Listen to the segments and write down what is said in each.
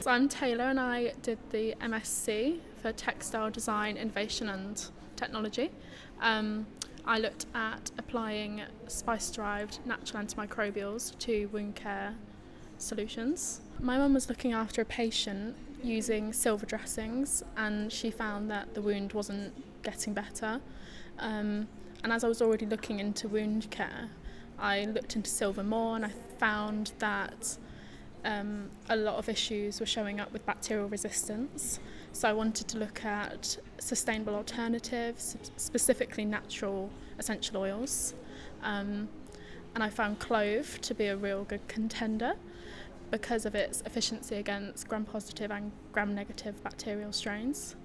So I'm Taylor and I did the MSc for Textile Design, Innovation and Technology. I looked at applying spice-derived natural antimicrobials to wound care solutions. My mum was looking after a patient using silver dressings and she found that the wound wasn't getting better. And as I was already looking into wound care, I looked into silver more and I found that a lot of issues were showing up with bacterial resistance. So I wanted to look at sustainable alternatives, specifically natural essential oils. And I found clove to be a real good contender because of its efficiency against gram-positive and gram-negative bacterial strains.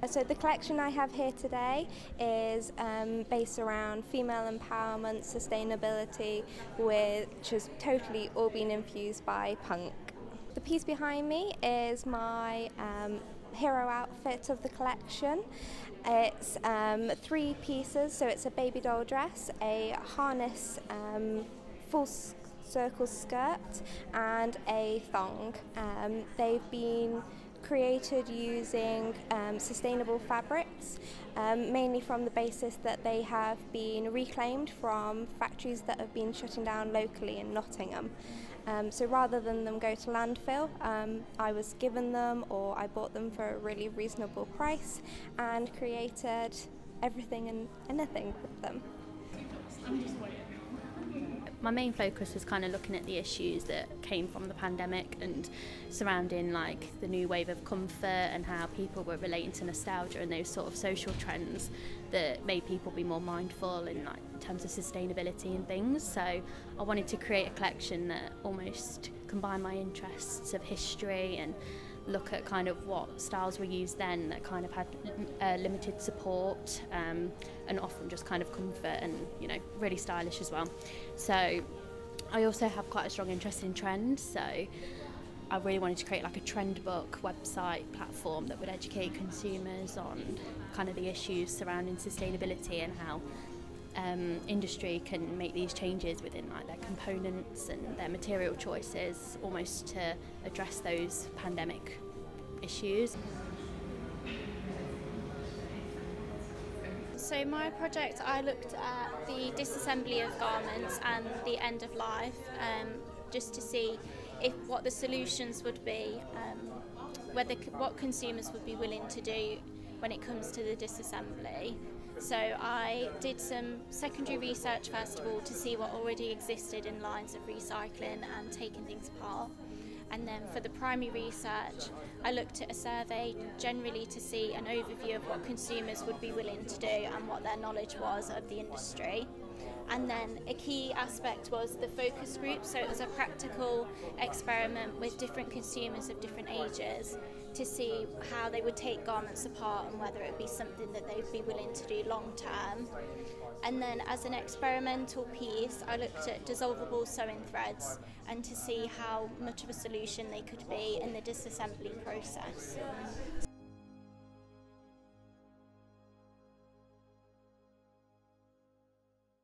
So the collection I have here today is based around female empowerment, sustainability, which has totally all been infused by punk. The piece behind me is my hero outfit of the collection. It's 3 pieces, so it's a baby doll dress, a harness, full circle skirt and a thong. They've been created using sustainable fabrics, mainly from the basis that they have been reclaimed from factories that have been shutting down locally in Nottingham. So rather than them go to landfill, I was given them or I bought them for a really reasonable price and created everything and anything with them. My main focus was kind of looking at the issues that came from the pandemic and surrounding like the new wave of comfort and how people were relating to nostalgia and those sort of social trends that made people be more mindful in terms of sustainability and things. So I wanted to create a collection that almost combined my interests of history and look at kind of what styles were used then that kind of had limited support and often just kind of comfort and, you know, really stylish as well. So I also have quite a strong interest in trends, so I really wanted to create like a trend book website platform that would educate consumers on kind of the issues surrounding sustainability and how industry can make these changes within like their components and their material choices almost to address those pandemic issues. So my project, I looked at the disassembly of garments and the end of life, just to see what the solutions would be, what consumers would be willing to do when it comes to the disassembly. So I did some secondary research first of all to see what already existed in lines of recycling and taking things apart. And then for the primary research, I looked at a survey generally to see an overview of what consumers would be willing to do and what their knowledge was of the industry. And then a key aspect was the focus group, so it was a practical experiment with different consumers of different ages to see how they would take garments apart and whether it would be something that they'd be willing to do long term. And then as an experimental piece, I looked at dissolvable sewing threads and to see how much of a solution they could be in the disassembly process.